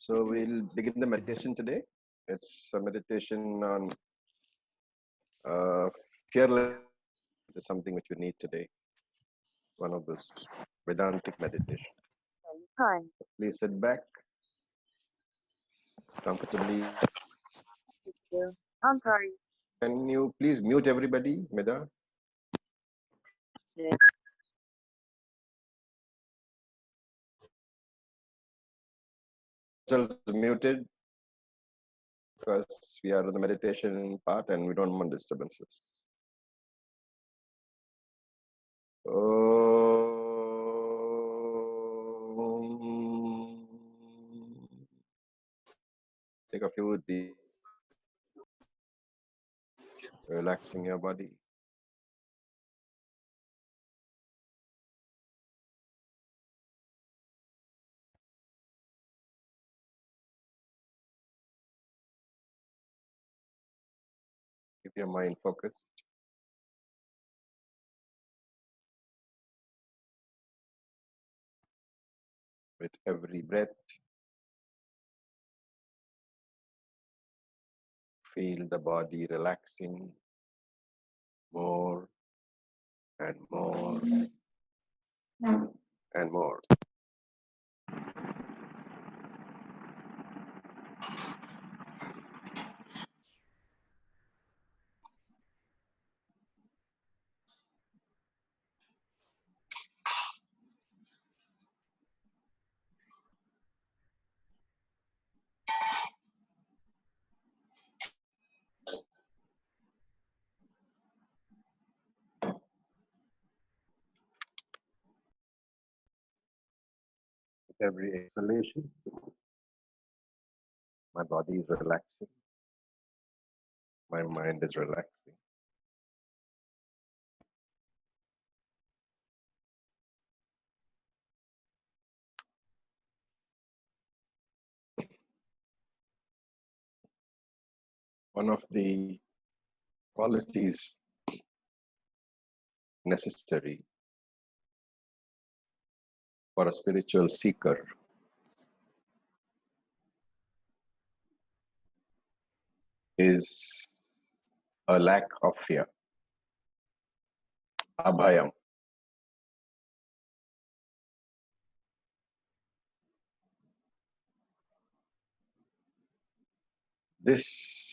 So we'll begin the meditation today. It's a meditation on fearlessness. It's something which we need today. One of those Vedantic meditation. Hi. Please sit back comfortably. Thank you. I'm sorry. Can you please mute everybody, Meda? Yeah. Yourselves muted because we are in the meditation part and we don't want disturbances. Take a few deep, relaxing your body. Keep your mind focused. With every breath, feel the body relaxing more and more and more. With every exhalation, my body is relaxing, my mind is relaxing. One of the qualities necessary for a spiritual seeker is a lack of fear. Abhayam. This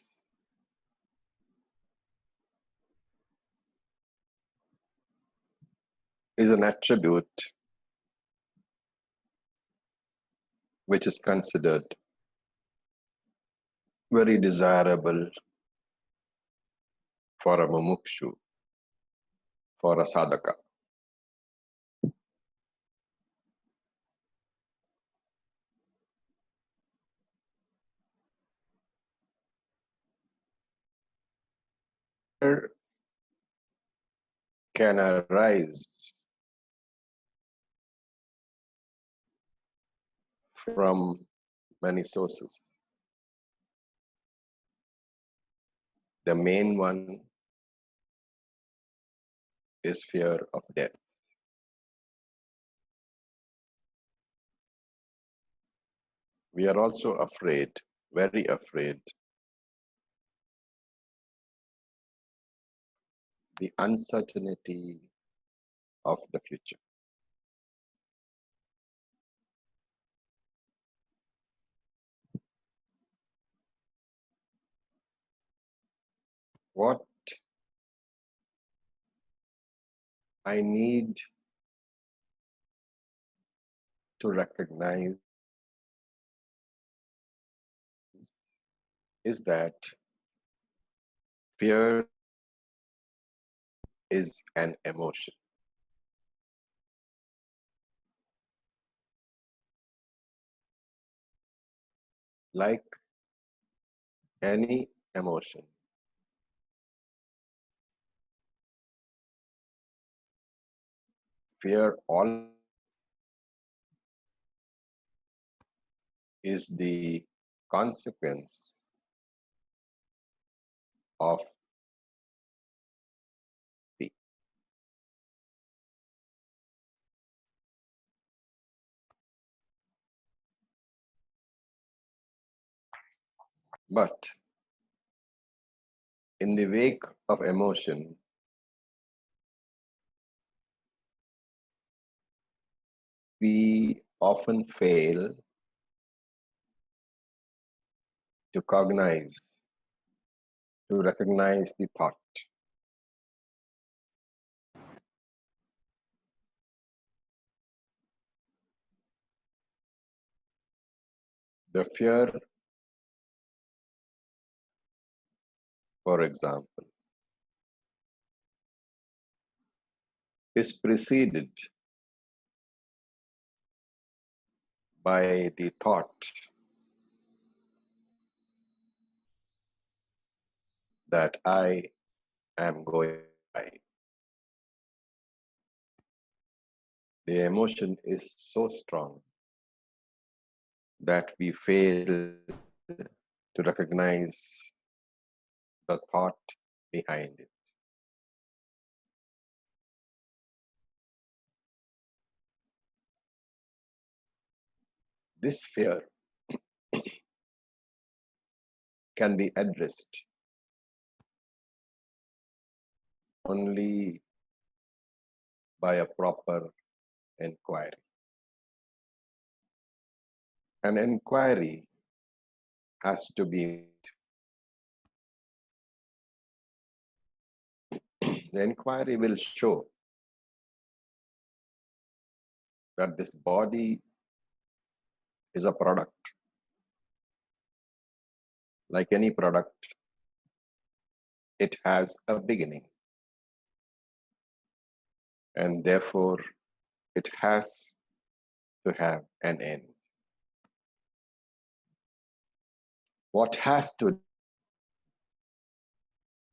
is an attribute which is considered very desirable for a mumukshu, for a sadhaka. Fear can arise from many sources. The main one is fear of death. We are also afraid, very afraid, the uncertainty of the future. What I need to recognize is that fear is an emotion. Like any emotion, fear all is the consequence of the But in the wake of emotion, we often fail to cognize, to recognize the thought. The fear, for example, is preceded by the thought that I am going to die. The emotion is so strong that we fail to recognize the thought behind it. This fear can be addressed only by a proper inquiry. An inquiry has to be the inquiry will show that this body is a product. Like any product, it has a beginning, and therefore it has to have an end. What has to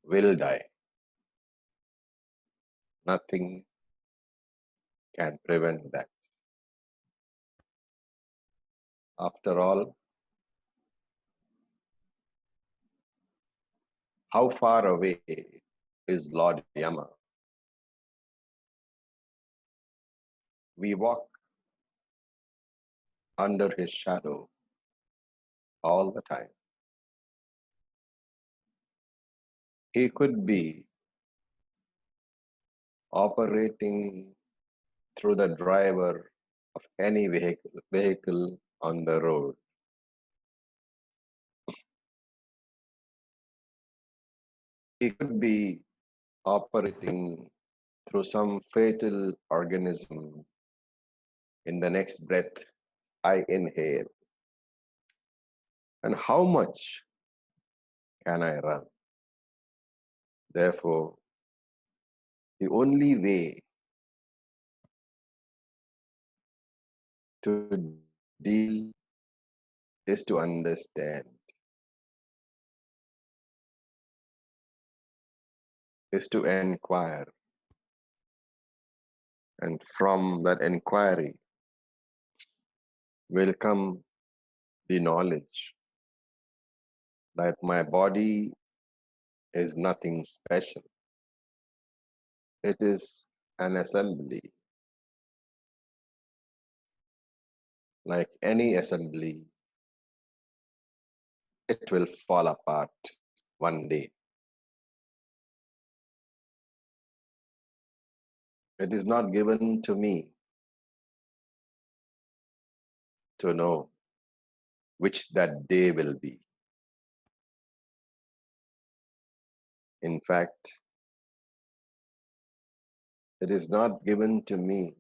will die. Nothing can prevent that. After all, how far away is Lord Yama? We walk under his shadow all the time. He could be operating through the driver of any vehicle on the road. He could be operating through some fatal organism in the next breath I inhale. And how much can I run? Therefore, the only way to deal is to understand, is to inquire. And from that inquiry will come the knowledge that my body is nothing special. It is an assembly. Like any assembly, it will fall apart one day. It is not given to me to know which that day will be. In fact, it is not given to me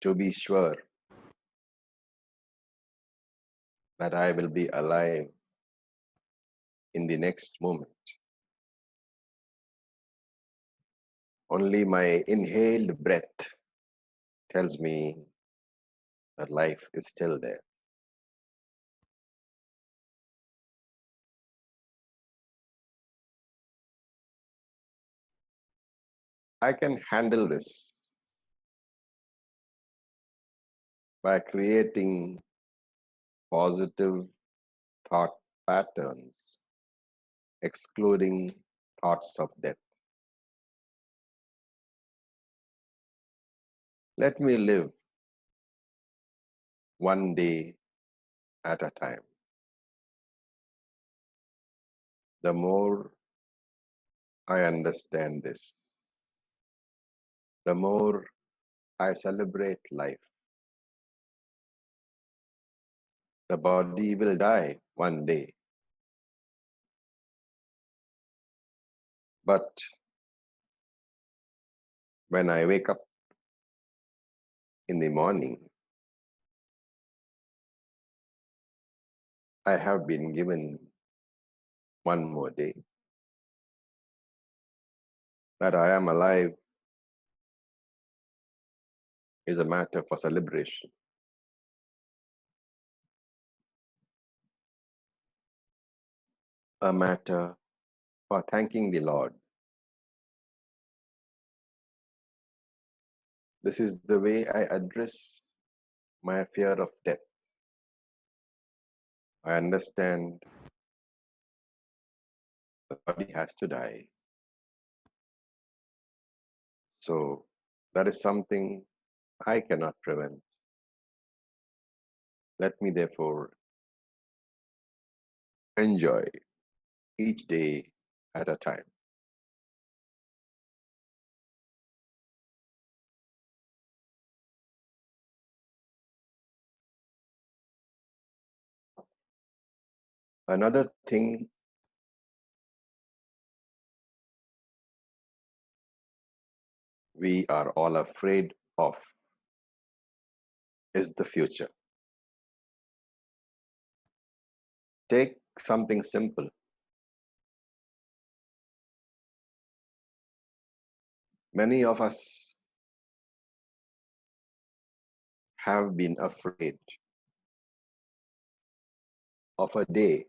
to be sure that I will be alive in the next moment. Only my inhaled breath tells me that life is still there. I can handle this by creating positive thought patterns, excluding thoughts of death. Let me live one day at a time. The more I understand this, the more I celebrate life. The body will die one day, but when I wake up in the morning, I have been given one more day. That I am alive is a matter for celebration, a matter for thanking the Lord. This is the way I address my fear of death. I understand the body has to die. So that is something I cannot prevent. Let me therefore enjoy each day at a time. Another thing we are all afraid of is the future. Take something simple. Many of us have been afraid of a day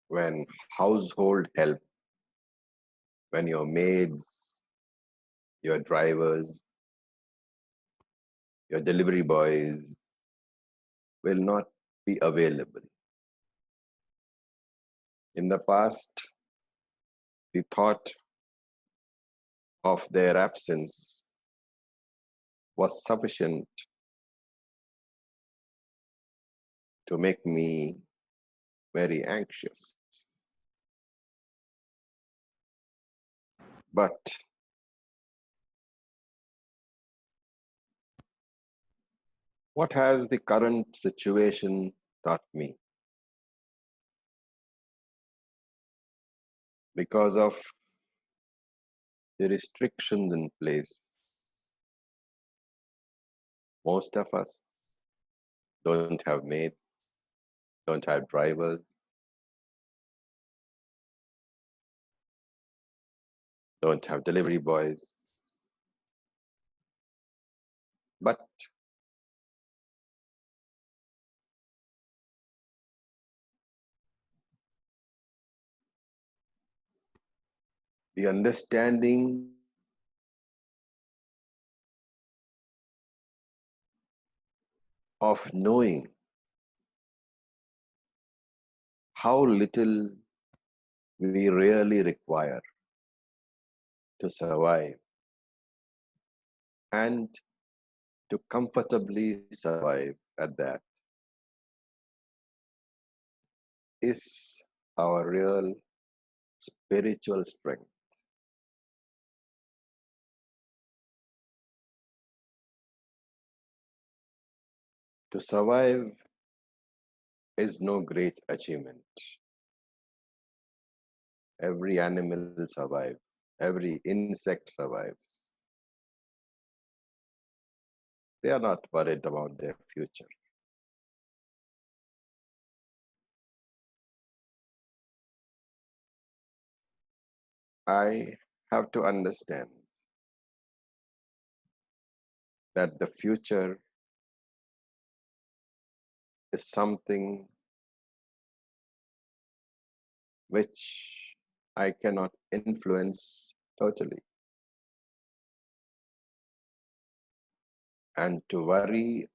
when household help, when your maids, your drivers, your delivery boys will not be available. In the past, the thought of their absence was sufficient to make me very anxious. But what has the current situation taught me? Because of the restrictions in place, most of us don't have maids, don't have drivers, don't have delivery boys. But the understanding of knowing how little we really require to survive and to comfortably survive at that is our real spiritual strength. To survive is no great achievement. Every animal survives, every insect survives. They are not worried about their future. I have to understand that the future is something which I cannot influence totally. And to worry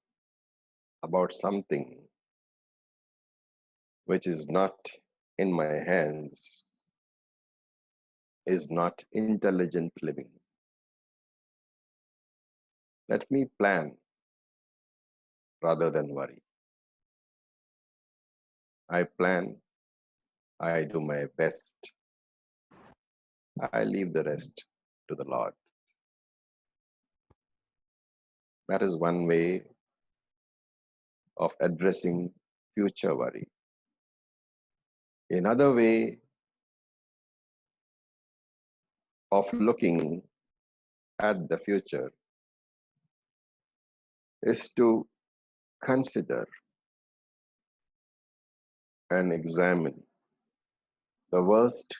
about something which is not in my hands is not intelligent living. Let me plan rather than worry. I plan, I do my best, I leave the rest to the Lord. That is one way of addressing future worry. Another way of looking at the future is to consider and examine the worst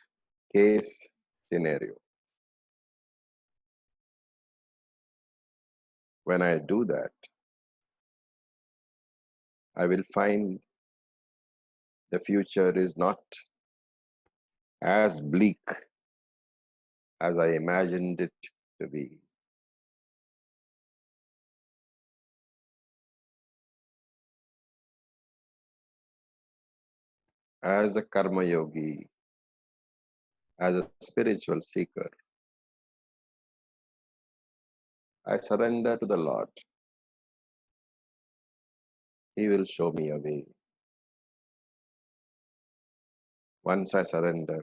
case scenario. When I do that, I will find the future is not as bleak as I imagined it to be. As a karma yogi, as a spiritual seeker, I surrender to the Lord. He will show me a way. Once I surrender,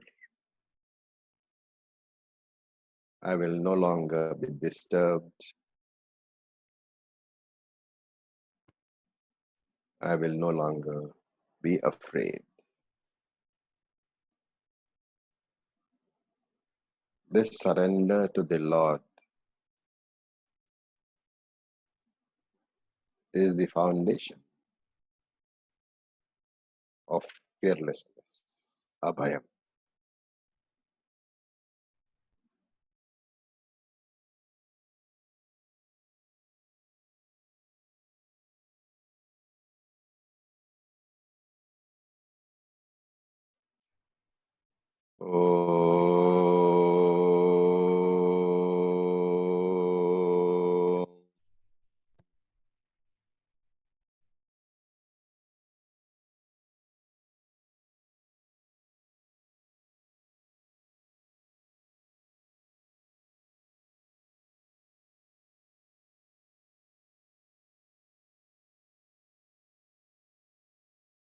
I will no longer be disturbed. I will no longer be afraid. This surrender to the Lord is the foundation of fearlessness. Abhayam. Oh.